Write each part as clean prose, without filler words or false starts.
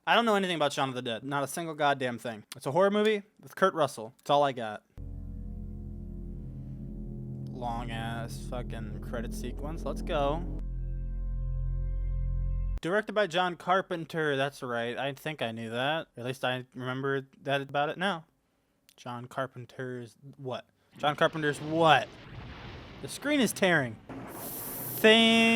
I don't know anything about Shaun of the Dead. Not a single goddamn thing. It's a horror movie with Kurt Russell. That's all I got. Long ass fucking credit sequence. Let's go. Directed by John Carpenter. That's right. I think I knew that. At least I remember that about it now. John Carpenter's what? John Carpenter's what? The screen is tearing. Thingotha.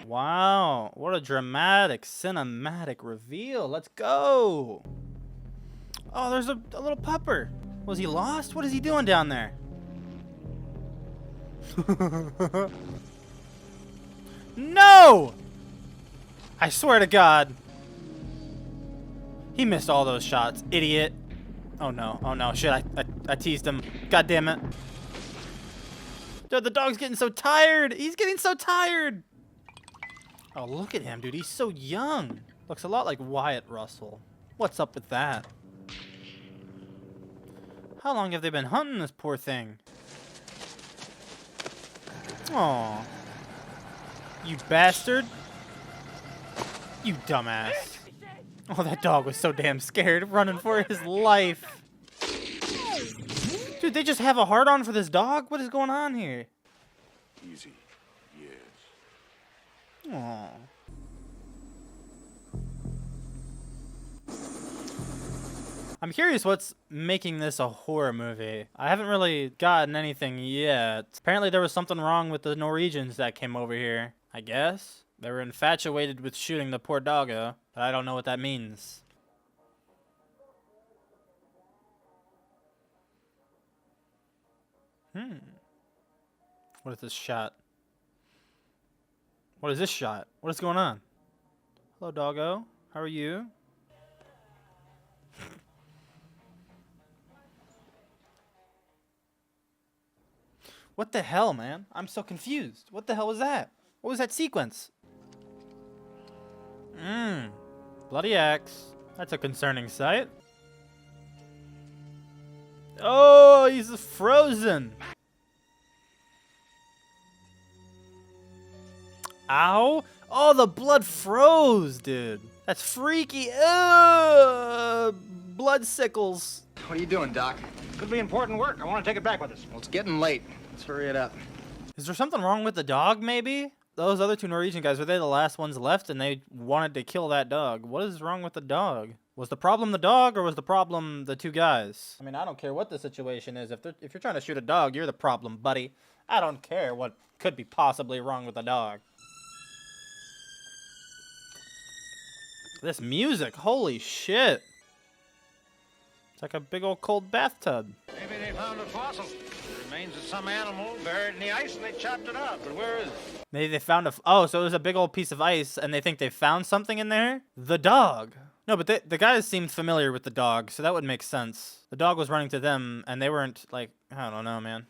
Wow. What a dramatic, cinematic reveal. Let's go. Oh, there's a little pupper. Was he lost? What is he doing down there? No! I swear to God. He missed all those shots. Idiot. Oh no. Oh no. Shit, I teased him. God damn it. Dude, the dog's getting so tired. He's getting so tired. Oh, look at him, dude. He's so young. Looks a lot like Wyatt Russell. What's up with that? How long have they been hunting this poor thing? Aw. You bastard. You dumbass. Oh, that dog was so damn scared, running for his life. Dude, they just have a hard-on for this dog? What is going on here? Easy. Yes. Aww. I'm curious what's making this a horror movie. I haven't really gotten anything yet. Apparently there was something wrong with the Norwegians that came over here. I guess. They were infatuated with shooting the poor doggo, but I don't know what that means. What is this shot? What is this shot? What is going on? Hello, doggo. How are you? What the hell, man? I'm so confused. What the hell was that? What was that sequence? Bloody axe. That's a concerning sight. Oh, he's frozen. Ow. Oh, the blood froze, dude. That's freaky. Blood sickles. What are you doing, Doc? Could be important work. I want to take it back with us. Well, it's getting late. Let's hurry it up. Is there something wrong with the dog, maybe? Those other two Norwegian guys, were they the last ones left and they wanted to kill that dog? What is wrong with the dog? Was the problem the dog or was the problem the two guys? I mean, I don't care what the situation is. If you're trying to shoot a dog, you're the problem, buddy. I don't care what could be possibly wrong with the dog. This music, holy shit. It's like a big old cold bathtub. Maybe they found a fossil. The remains of some animal buried in the ice and they chopped it up. But where is it? Maybe they found oh, so it was a big old piece of ice and they think they found something in there? The dog. No, but the guys seemed familiar with the dog, so that would make sense. The dog was running to them and they weren't like, I don't know, man.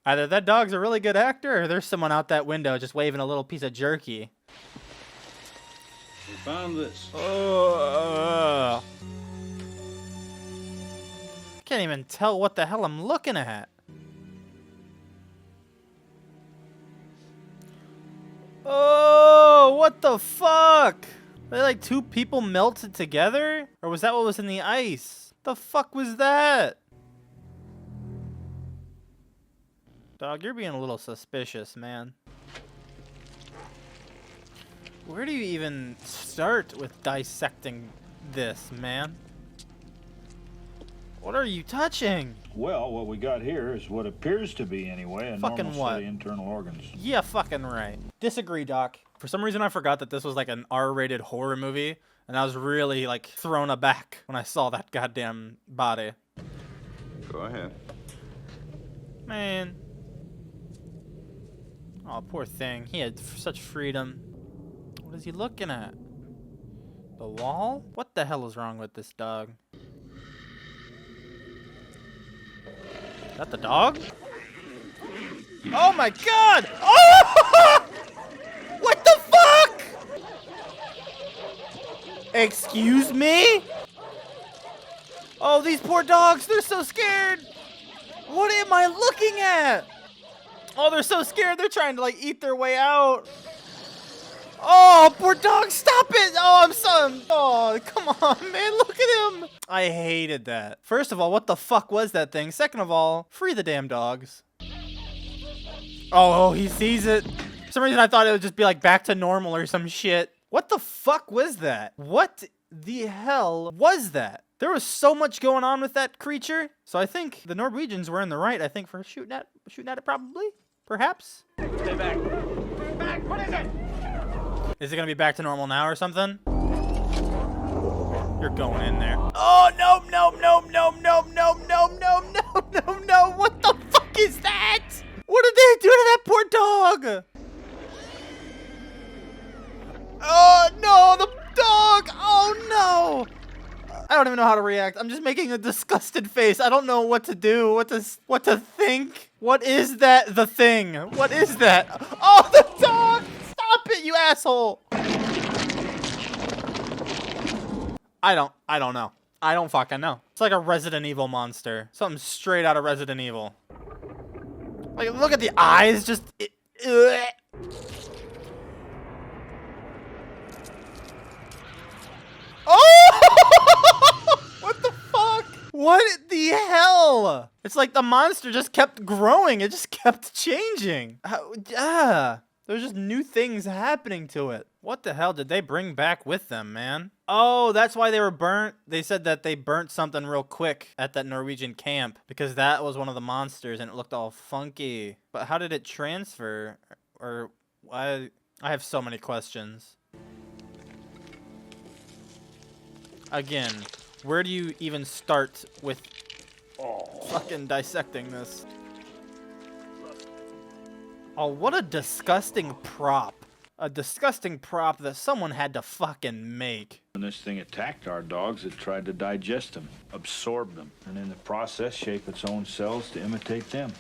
Either that dog's a really good actor or there's someone out that window just waving a little piece of jerky. We found this. Can't even tell what the hell I'm looking at. Oh, what the fuck? Were they like two people melted together? Or was that what was in the ice? The fuck was that? Dog, you're being a little suspicious, man. Where do you even start with dissecting this, man? What are you touching? Well, what we got here is what appears to be, anyway, a Fucking normal what? set of internal organs. Yeah, fucking right. Disagree, Doc. For some reason, I forgot that this was like an R-rated horror movie, and I was really like thrown aback when I saw that goddamn body. Go ahead. Man. Oh, poor thing. He had such freedom. What is he looking at? The wall? What the hell is wrong with this dog? Is that the dog? Oh my god! Oh! What the fuck? Excuse me? Oh, these poor dogs, they're so scared. What am I looking at? Oh, they're so scared. They're trying to like eat their way out. Oh, poor dog, stop it. Oh, I'm so, oh, come on, man, look at him. I hated that. First of all, what the fuck was that thing? Second of all, free the damn dogs. Oh, he sees it. For some reason, I thought it would just be like back to normal or some shit. What the fuck was that? What the hell was that? There was so much going on with that creature. So I think the Norwegians were in the right, I think, for shooting at it probably, perhaps. Stay back. Back, what is it? Is it gonna be back to normal now or something? You're going in there. Oh, no, no, no, no, no, no, no, no, no, no, no. What the fuck is that? What did they do to that poor dog? Oh, no, the dog. Oh, no. I don't even know how to react. I'm just making a disgusted face. I don't know what to do, what to think. What is that, the thing? What is that? Oh, the dog. Stop it, you asshole. I don't know. I don't fucking know. It's like a Resident Evil monster. Something straight out of Resident Evil. Like, look at the eyes, just... Oh! What the fuck? What the hell? It's like the monster just kept growing. It just kept changing. There's just new things happening to it. What the hell did they bring back with them, man? Oh, that's why they were burnt. They said that they burnt something real quick at that Norwegian camp because that was one of the monsters and it looked all funky. But how did it transfer? Or why? I have so many questions. Again, where do you even start with fucking dissecting this? Oh, what a disgusting prop. A disgusting prop that someone had to fucking make. When this thing attacked our dogs, it tried to digest them, absorb them, and in the process shape its own cells to imitate them.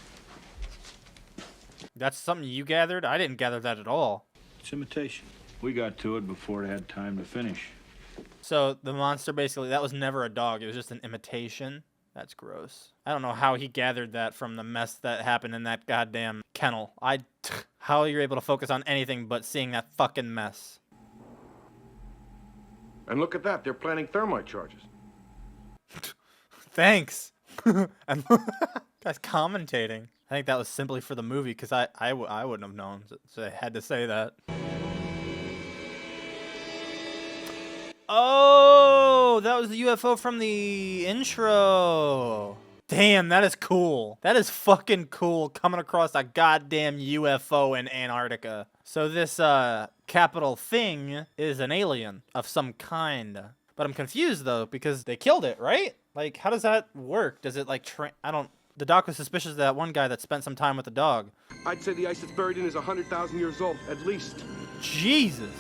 That's something you gathered? I didn't gather that at all. It's imitation. We got to it before it had time to finish. So the monster basically, that was never a dog. It was just an imitation. That's gross. I don't know how he gathered that from the mess that happened in that goddamn kennel. How you're able to focus on anything but seeing that fucking mess. And look at that, they're planning thermite charges. Thanks. And guy's commentating. I think that was simply for the movie because I wouldn't have known, so I had to say that. Oh, that was the UFO from the intro. Damn, that is cool. That is fucking cool, coming across a goddamn UFO in Antarctica. So this capital thing is an alien of some kind. But I'm confused though, because they killed it, right? Like, how does that work? Does it like the doc was suspicious of that one guy that spent some time with the dog. I'd say the ice it's buried in is 100,000 years old, at least. Jesus.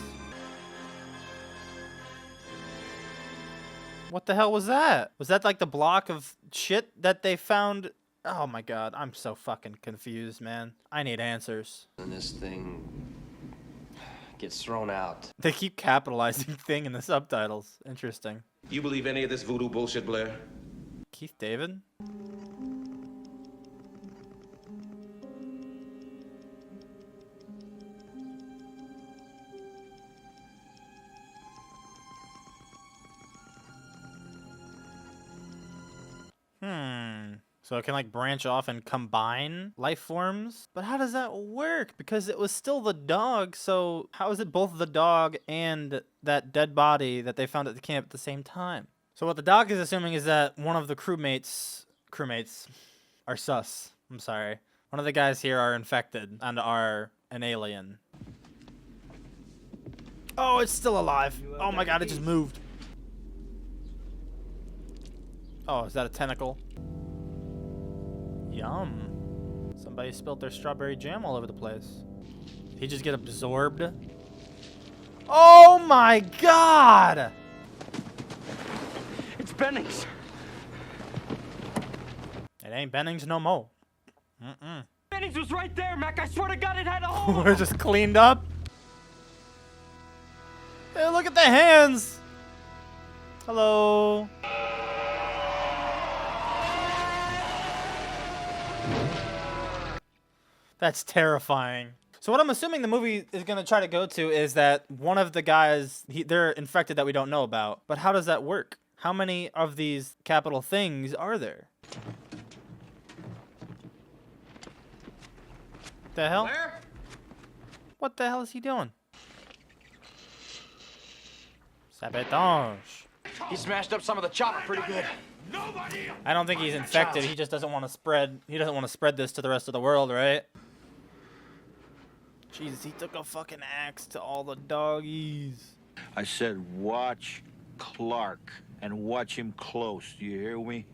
What the hell was that? Was that like the block of shit that they found? Oh my god, I'm so fucking confused, man. I need answers. And this thing gets thrown out. They keep capitalizing thing in the subtitles. Interesting. You believe any of this voodoo bullshit, Blair? Keith David? So it can like branch off and combine life forms? But how does that work? Because it was still the dog, so how is it both the dog and that dead body that they found at the camp at the same time? So what the doc is assuming is that one of the crewmates are sus. I'm sorry. One of the guys here are infected and are an alien. Oh, it's still alive. Oh my god, it just moved. Oh, is that a tentacle? Yum. Somebody spilled their strawberry jam all over the place. Did he just get absorbed? Oh my god! It's Bennings. It ain't Bennings no more. Bennings was right there, Mac. I swear to God, it had a hole. We're just cleaned up. Hey, look at the hands. Hello. That's terrifying. So what I'm assuming the movie is going to try to go to is that one of the guys, they're infected that we don't know about. But how does that work? How many of these capital things are there? The hell? Blair? What the hell is he doing? Sabotage. He smashed up some of the chopper pretty good. I don't think he's infected. He just doesn't want to spread. He doesn't want to spread this to the rest of the world, right? Jesus, he took a fucking axe to all the doggies. I said watch Clark and watch him close. Do you hear me?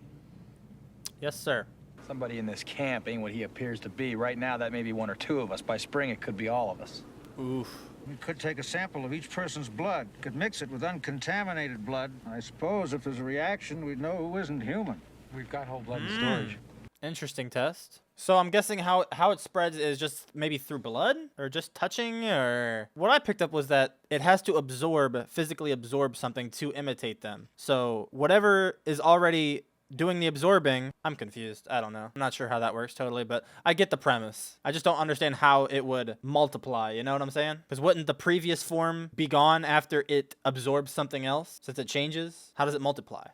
Yes, sir. Somebody in this camp ain't what he appears to be. Right now, that may be one or two of us. By spring, it could be all of us. Oof. We could take a sample of each person's blood, could mix it with uncontaminated blood. I suppose if there's a reaction, we'd know who isn't human. We've got whole blood in storage. Interesting test. So I'm guessing how it spreads is just maybe through blood or just touching, or what I picked up was that it has to physically absorb something to imitate them. So whatever is already doing the absorbing, I'm confused. I don't know. I'm not sure how that works totally, but I get the premise. I just don't understand how it would multiply, you know what I'm saying? Because wouldn't the previous form be gone after it absorbs something else? Since it changes, how does it multiply?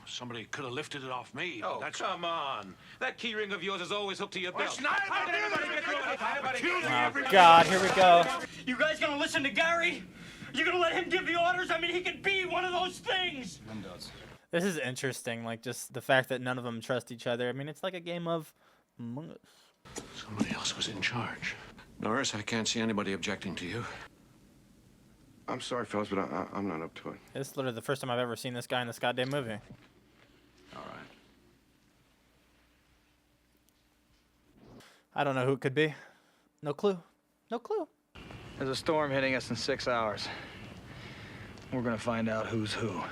Somebody could have lifted it off me. Oh, come on. That key ring of yours is always hooked to your belt. Oh God, here we go. You guys gonna listen to Gary? You gonna let him give the orders? I mean, he could be one of those things. This is interesting, like just the fact that none of them trust each other. I mean, it's like a game of Among Us. Somebody else was in charge. Norris, I can't see anybody objecting to you. I'm sorry, fellas, but I'm not up to it. This is literally the first time I've ever seen this guy in this goddamn movie. All right. I don't know who it could be. No clue. No clue. There's a storm hitting us in 6 hours. We're gonna find out who's who.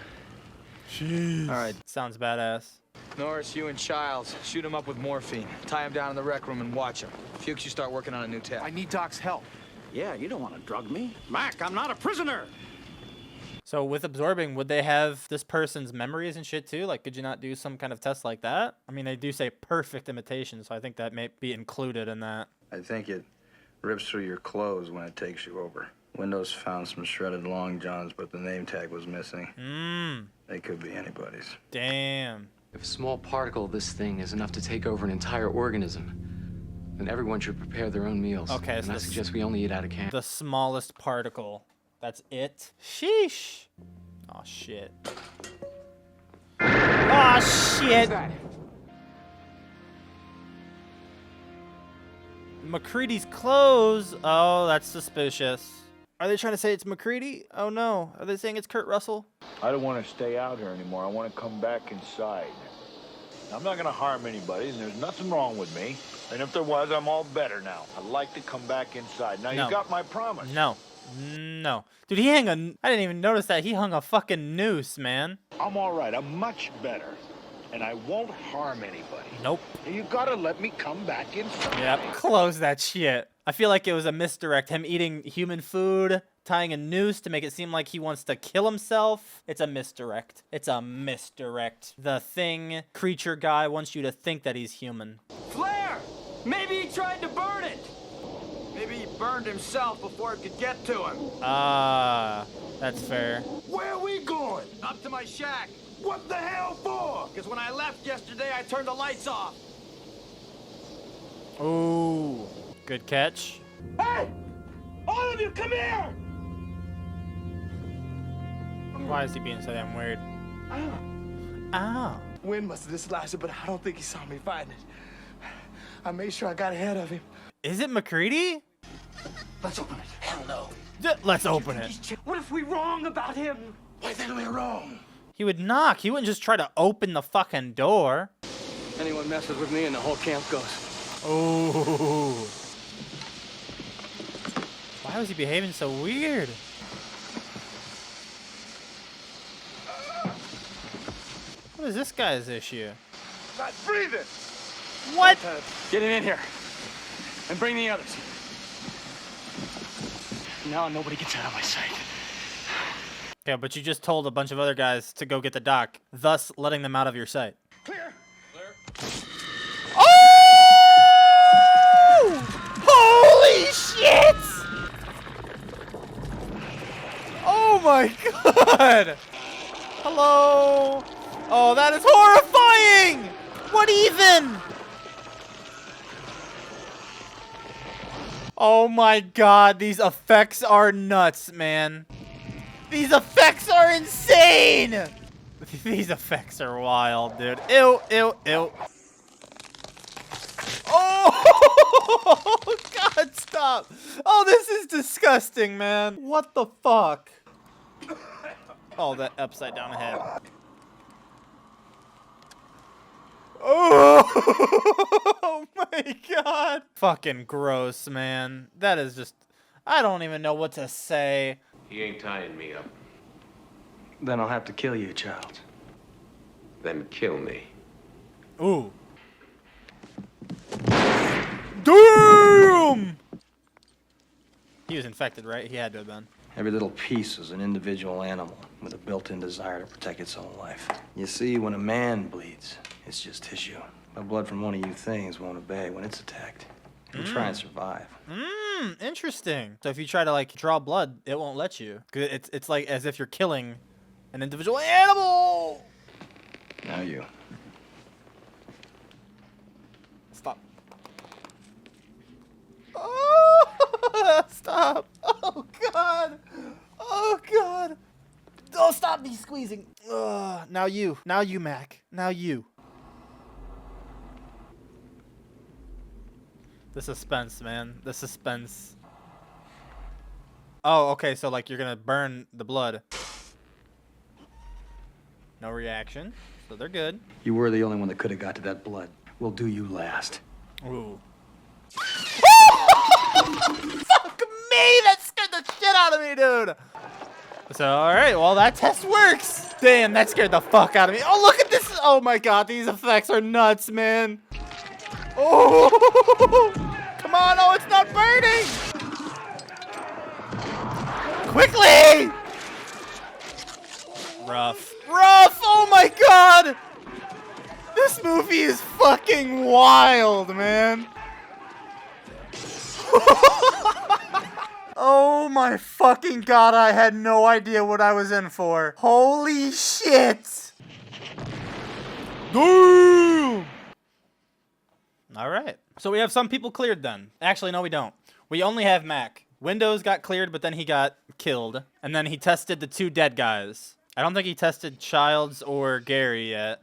Jeez. All right. Sounds badass. Norris, you and Childs, shoot him up with morphine. Tie him down in the rec room and watch him. Fuchs, you start working on a new tech. I need Doc's help. Yeah, you don't want to drug me. Mac, I'm not a prisoner. So with absorbing, would they have this person's memories and shit too? Like, could you not do some kind of test like that? I mean, they do say perfect imitation, so I think that may be included in that. I think it rips through your clothes when it takes you over. Windows found some shredded long johns, but the name tag was missing. They could be anybody's. Damn. If a small particle of this thing is enough to take over an entire organism, then everyone should prepare their own meals. Okay, and so I suggest we only eat out of camp. The smallest particle. That's it? Sheesh. Oh, shit. Oh, shit. MacReady's clothes. Oh, that's suspicious. Are they trying to say it's MacReady? Oh, no. Are they saying it's Kurt Russell? I don't want to stay out here anymore. I want to come back inside. I'm not going to harm anybody, and there's nothing wrong with me. And if there was, I'm all better now. I'd like to come back inside. Now, No. you got my promise. No. No. Dude, he hung a... I didn't even notice that. He hung a fucking noose, man. I'm all right. I'm much better. And I won't harm anybody. Nope. You got to let me come back inside. Yep. Close that shit. I feel like it was a misdirect. Him eating human food, tying a noose to make it seem like he wants to kill himself. It's a misdirect. It's a misdirect. The thing, creature guy wants you to think that he's human. Flair! Maybe he tried to burn it. Maybe he burned himself before it could get to him. Ah, that's fair. Where are we going? Up to my shack. What the hell for? Because when I left yesterday, I turned the lights off. Ooh, good catch. Hey! All of you, come here! Why is he being so damn weird? Ah. Wind must have dislodged it, but I don't think he saw me fighting it. I made sure I got ahead of him. Is it MacReady? Let's open it. Hell no. Let's open it. What if we're wrong about him? Why then we're wrong? He would knock. He wouldn't just try to open the fucking door. Anyone messes with me and the whole camp goes. Ooh. Why was he behaving so weird? What is this guy's issue? Not breathing. What? Get him in here. And bring the others. Now nobody gets out of my sight. Okay, but you just told a bunch of other guys to go get the doc, thus letting them out of your sight. Clear. Oh! god! Hello? Oh, that is horrifying! What even? Oh my god, these effects are nuts, man. These effects are insane! These effects are wild, dude. Ew, ew, ew. Oh, god, stop. Oh, this is disgusting, man. What the fuck? Oh, that upside down head. Oh my god. Fucking gross, man. That is just... I don't even know what to say. He ain't tying me up. Then I'll have to kill you, child. Then kill me. Ooh. Damn! He was infected, right? He had to have been. Every little piece is an individual animal with a built-in desire to protect its own life. You see, when a man bleeds, it's just tissue. The blood from one of you things won't obey when it's attacked. It'll try and survive. Interesting. So if you try to, like, draw blood, it won't let you. 'Cause it's like as if you're killing an individual animal! Now you. Stop. Oh, stop. Oh, God. Oh, God. Oh, stop me squeezing. Ugh. Now you. Now you, Mac. Now you. The suspense, man. The suspense. Oh, okay. So, like, you're going to burn the blood. No reaction. So they're good. You were the only one that could have got to that blood. We'll do you last. Ooh. Fuck me! That scared the shit out of me, dude! So, alright, well, that test works! Damn, that scared the fuck out of me. Oh, look at this! Oh my god, these effects are nuts, man! Oh! Come on, oh, it's not burning! Quickly! Rough. Rough! Oh my god! This movie is fucking wild, man! Oh my fucking god, I had no idea what I was in for. Holy shit! Damn! Alright. So we have some people cleared then. Actually, no we don't. We only have Mac. Windows got cleared, but then he got killed. And then he tested the 2 dead guys. I don't think he tested Childs or Gary yet.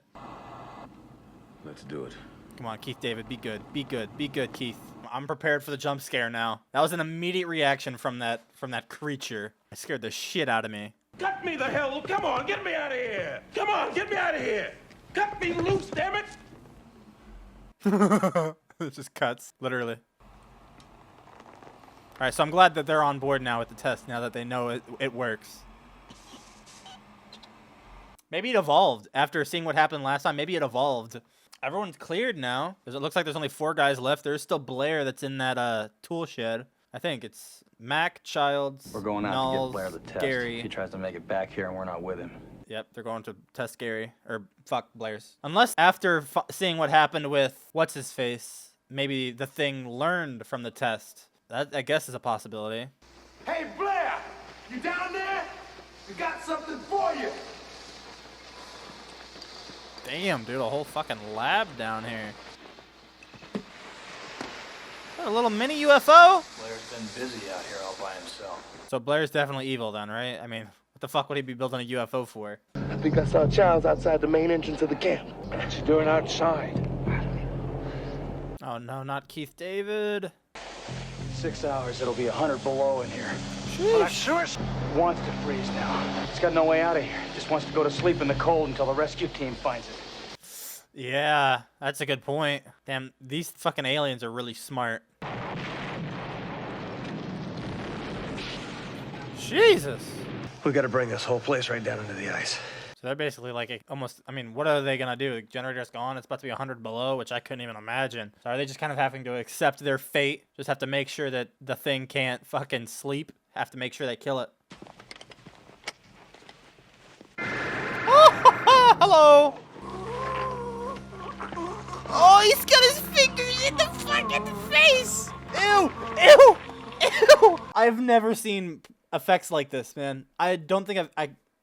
Let's do it. Come on, Keith David, be good. Be good. Be good, Keith. I'm prepared for the jump scare now. That was an immediate reaction from that creature. It scared the shit out of me. Cut me the hell! Come on, get me out of here! Come on, get me out of here! Cut me loose, damn it! It just cuts, literally. Alright, so I'm glad that they're on board now with the test, now that they know it works. Maybe it evolved. After seeing what happened last time, maybe it evolved. Everyone's cleared now. It looks like there's only 4 guys left. There's still Blair that's in that tool shed. I think it's Mac, Childs, We're going out Knowles, to get Blair the test. Gary. He tries to make it back here and we're not with him. Yep, they're going to test Gary. Or fuck Blair's. Unless after seeing what happened with what's-his-face, maybe the thing learned from the test. That, I guess, is a possibility. Hey, Blair! You down there? We got something for you! Damn, dude, a whole fucking lab down here. Got a little mini UFO? Blair's been busy out here all by himself. So Blair's definitely evil then, right? I mean, what the fuck would he be building a UFO for? I think I saw Childs outside the main entrance of the camp. What you doing outside? Oh no, not Keith David. 6 hours, it'll be 100 below in here. Sheesh. That sewer wants to freeze now. It's got no way out of here. Just wants to go to sleep in the cold until the rescue team finds it. Yeah, that's a good point. Damn, these fucking aliens are really smart. Jesus. We gotta bring this whole place right down into the ice. So they're basically like almost, I mean, what are they gonna do? The generator's gone, it's about to be 100 below, which I couldn't even imagine. So are they just kind of having to accept their fate? Just have to make sure that the thing can't fucking sleep? Have to make sure they kill it. Oh, hello! Oh, he's got his fingers in the fucking face! Ew! Ew! Ew! I've never seen effects like this, man. I don't think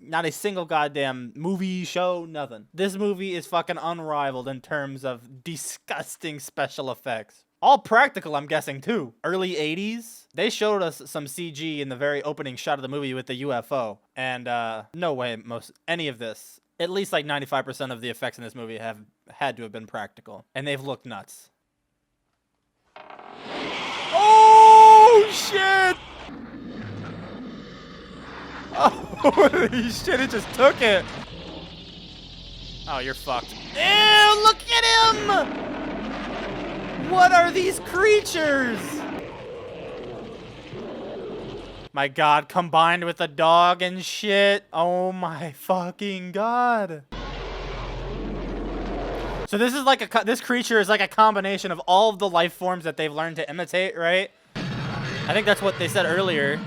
Not a single goddamn movie, show, nothing. This movie is fucking unrivaled in terms of disgusting special effects. All practical, I'm guessing, too. Early 80s. They showed us some CG in the very opening shot of the movie with the UFO. And no way any of this, at least like 95% of the effects in this movie have had to have been practical. And they've looked nuts. Oh, shit! Holy shit, it just took it. Oh, you're fucked. Ew, look at him! What are these creatures? My god, combined with the dog and shit. Oh my fucking god. So this is like this creature is like a combination of all of the life forms that they've learned to imitate, right? I think that's what they said earlier.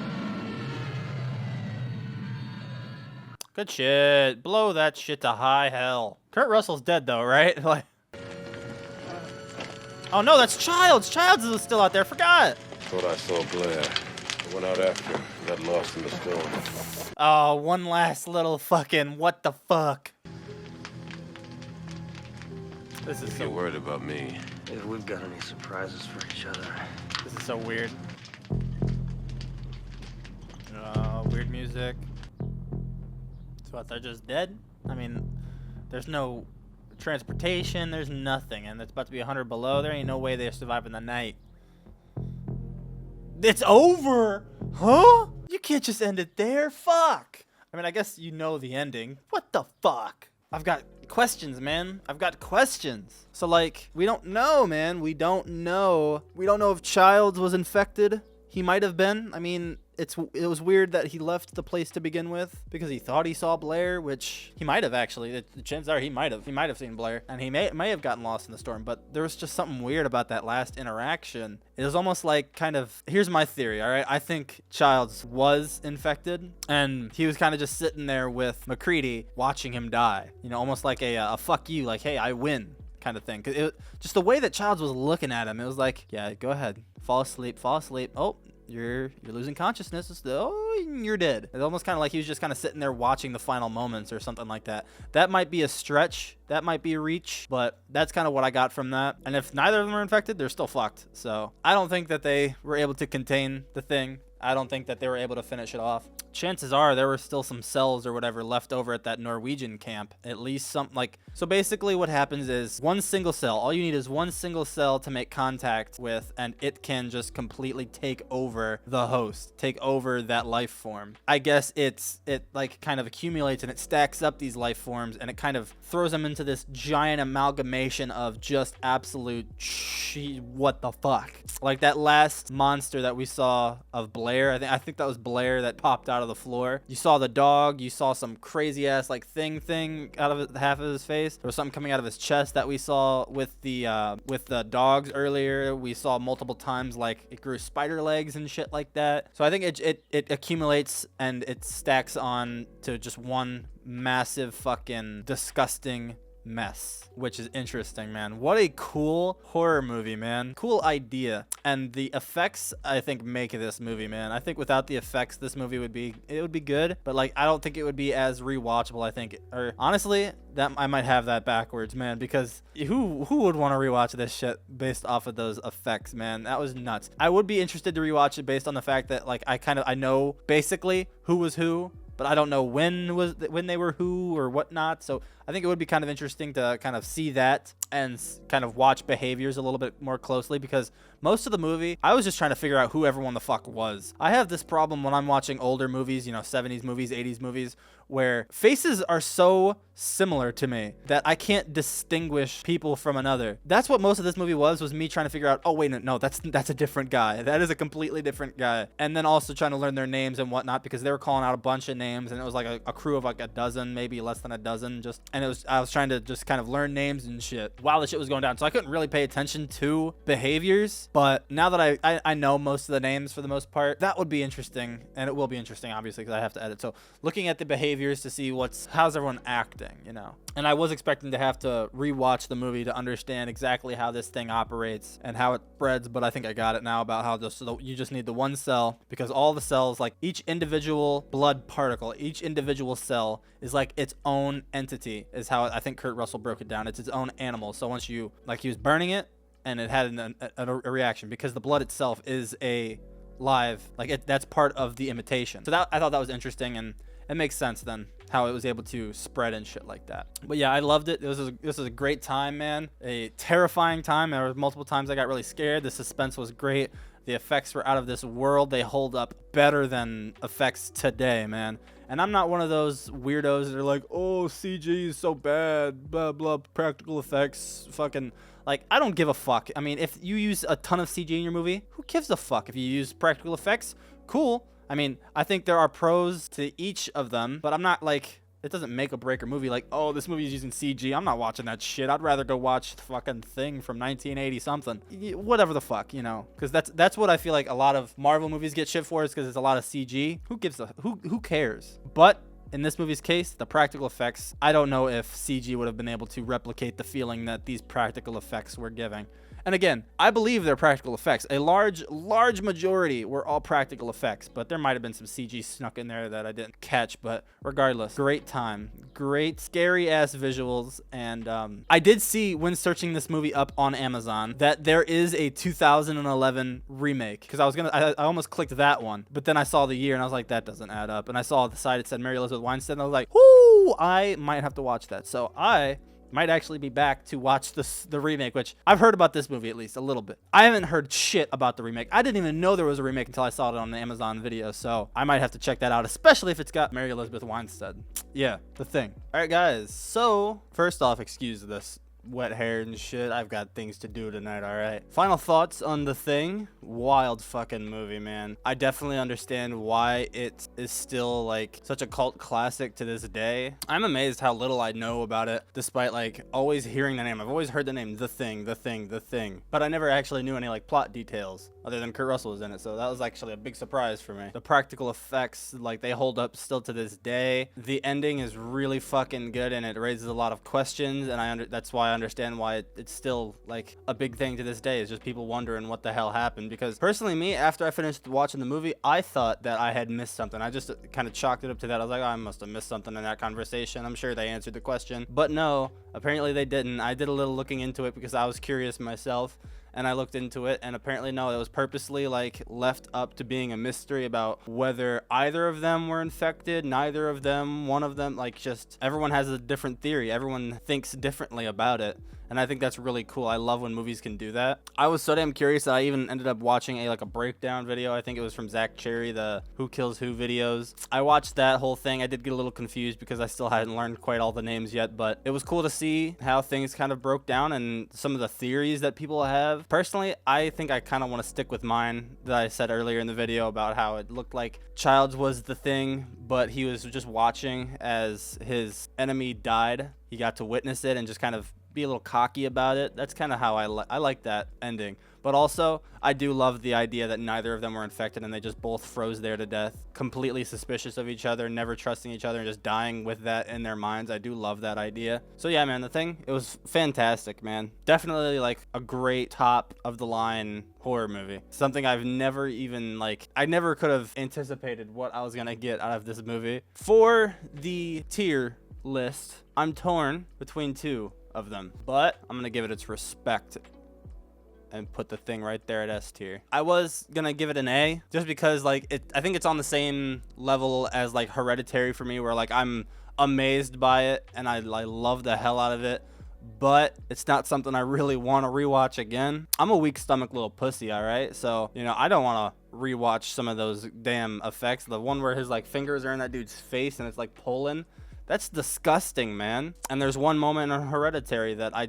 Good shit. Blow that shit to high hell. Kurt Russell's dead though, right? Like. Oh no, that's Childs. Childs is still out there. Forgot. Thought I saw Blair. I went out after him. Got lost in the storm. Oh, one last little fucking what the fuck. This is so You're worried about me. If we've got any surprises for each other. This is so weird. Weird music. So what, they're just dead? I mean, there's no transportation, there's nothing, and it's about to be 100 below. There ain't no way they're surviving the night. It's over! Huh? You can't just end it there? Fuck! I mean, I guess you know the ending. What the fuck? I've got questions, man. I've got questions. So, like, we don't know, man. We don't know. We don't know if Childs was infected. He might have been. I mean, it was weird that he left the place to begin with because he thought he saw Blair, which he might have actually. The chances are he might have seen Blair, and he may have gotten lost in the storm. But there was just something weird about that last interaction. It was almost like kind of. Here's my theory. All right, I think Childs was infected, and he was kind of just sitting there with MacReady, watching him die. You know, almost like a fuck you, like hey, I win kind of thing. 'Cause it just the way that Childs was looking at him, it was like, yeah, go ahead, fall asleep. Oh. You're losing consciousness. Oh, you're dead. It's almost kind of like he was just kind of sitting there watching the final moments or something like that. That might be a stretch. That might be a reach, but that's kind of what I got from that. And if neither of them are infected, they're still fucked. So I don't think that they were able to contain the thing. I don't think that they were able to finish it off. Chances are there were still some cells or whatever left over at that Norwegian camp. At least something like... So basically what happens is one single cell. All you need is one single cell to make contact with, and it can just completely take over the host. Take over that life form. I guess it like kind of accumulates and it stacks up these life forms and it kind of throws them into this giant amalgamation of just absolute what the fuck. Like that last monster that we saw of Blair. I think that was Blair that popped out of the floor. You saw the dog. You saw some crazy ass like thing out of half of his face. There was something coming out of his chest that we saw with the dogs earlier. We saw multiple times like it grew spider legs and shit like that. So I think it accumulates and it stacks on to just one massive fucking disgusting mess, which is interesting, man. What a cool horror movie, man. Cool idea. And the effects, I think, make this movie, man. I think without the effects, this movie would be good, but like I don't think it would be as rewatchable. I think, or honestly, that I might have that backwards, man, because who would want to rewatch this shit based off of those effects, man? That was nuts. I would be interested to rewatch it based on the fact that like I know basically who was who, but I don't know when they were who or whatnot. So I think it would be kind of interesting to kind of see that and kind of watch behaviors a little bit more closely, because most of the movie, I was just trying to figure out who everyone the fuck was. I have this problem when I'm watching older movies, you know, 70s movies, 80s movies, where faces are so similar to me that I can't distinguish people from another. That's what most of this movie was me trying to figure out, oh wait, no, that's a different guy. That is a completely different guy. And then also trying to learn their names and whatnot, because they were calling out a bunch of names, and it was like a crew of like a dozen, maybe less than a dozen, just, and I was trying to just kind of learn names and shit. while the shit was going down. So I couldn't really pay attention to behaviors. But now that I know most of the names for the most part, that would be interesting. And it will be interesting, obviously, because I have to edit. So looking at the behaviors to see how's everyone acting, you know. And I was expecting to have to rewatch the movie to understand exactly how this thing operates and how it spreads. But I think I got it now about how you just need the one cell, because all the cells, like each individual blood particle, each individual cell is like its own entity, is how I think Kurt Russell broke it down. It's its own animal. So once he was burning it and it had a reaction, because the blood itself is a live, that's part of the imitation. So I thought that was interesting, and it makes sense then how it was able to spread and shit like that. But yeah, I loved it. This was a great time, man. A terrifying time. There were multiple times I got really scared. The suspense was great. The effects were out of this world. They hold up better than effects today, man. And I'm not one of those weirdos that are like, oh, CG is so bad, blah, blah, practical effects, fucking... Like, I don't give a fuck. I mean, if you use a ton of CG in your movie, who gives a fuck? If you use practical effects, cool. I mean, I think there are pros to each of them, but I'm not like... It doesn't make or break a movie like, oh, this movie is using CG. I'm not watching that shit. I'd rather go watch the fucking Thing from 1980 something. Whatever the fuck, you know? Because that's what I feel like a lot of Marvel movies get shit for, is because it's a lot of CG. Who cares? But in this movie's case, the practical effects, I don't know if CG would have been able to replicate the feeling that these practical effects were giving. And again, I believe they're practical effects. A large majority were all practical effects, but there might have been some CG snuck in there that I didn't catch. But regardless, great time, great scary ass visuals. And I did see when searching this movie up on Amazon that there is a 2011 remake, because I almost clicked that one, but then I saw the year and I was like, that doesn't add up. And I saw the side, it said Mary Elizabeth Winstead, and I was like, whoo, I might have to watch that. So I might actually be back to watch the remake, which I've heard about this movie at least a little bit. I haven't heard shit about the remake. I didn't even know there was a remake until I saw it on the Amazon video, so I might have to check that out, especially if it's got Mary Elizabeth Winstead. Yeah, The Thing. All right, guys, so first off, excuse this wet hair and shit. I've got things to do tonight, all right? Final thoughts on The Thing. Wild fucking movie, man. I definitely understand why it is still like such a cult classic to this day. I'm amazed how little I know about it, despite like always hearing the name. I've always heard the name The Thing, The Thing, The Thing, but I never actually knew any like plot details other than Kurt Russell was in it, so that was actually a big surprise for me. The practical effects, like, they hold up still to this day. The ending is really fucking good, and it raises a lot of questions, and that's why I understand why it's still like a big thing to this day. It's just people wondering what the hell happened, because personally, me, after I finished watching the movie, I thought that I had missed something. I just kind of chalked it up to that. I was like, oh, I must have missed something in that conversation. I'm sure they answered the question, but no, apparently they didn't. I did a little looking into it because I was curious myself, and I looked into it, and apparently no, it was purposely like left up to being a mystery about whether either of them were infected, neither of them, one of them, like, just everyone has a different theory. Everyone thinks differently about it. And I think that's really cool. I love when movies can do that. I was so damn curious that I even ended up watching a breakdown video. I think it was from Zach Cherry, the Who Kills Who videos. I watched that whole thing. I did get a little confused because I still hadn't learned quite all the names yet, but it was cool to see how things kind of broke down and some of the theories that people have. Personally, I think I kind of want to stick with mine that I said earlier in the video about how it looked like Childs was the thing, but he was just watching as his enemy died. He got to witness it and just kind of be a little cocky about it. That's kind of how I like that ending. But also, I do love the idea that neither of them were infected and they just both froze there to death, completely suspicious of each other, never trusting each other, and just dying with that in their minds. I do love that idea. So yeah, man, The Thing, it was fantastic, man. Definitely like a great top of the line horror movie. Something I've never even I never could have anticipated what I was gonna get out of this movie. For the tier list, I'm torn between two of them, but I'm gonna give it its respect and put The Thing right there at S tier. I was gonna give it an A just because I think it's on the same level as Hereditary for me, where I'm amazed by it and I love the hell out of it, but it's not something I really want to rewatch again. I'm a weak stomach little pussy, all right? So, you know, I don't want to rewatch some of those damn effects. The one where his fingers are in that dude's face and it's pulling. That's disgusting, man. And there's one moment in Hereditary that I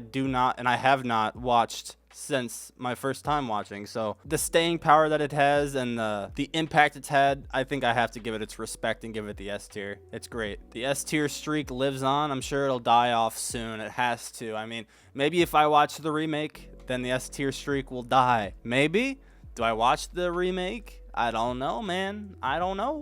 do not, and I have not watched since my first time watching. So the staying power that it has and the impact it's had, I think I have to give it its respect and give it the S tier. It's great. The S tier streak lives on. I'm sure it'll die off soon. It has to. I mean, maybe if I watch the remake, then the S tier streak will die. Maybe. Do I watch the remake? I don't know, man. I don't know.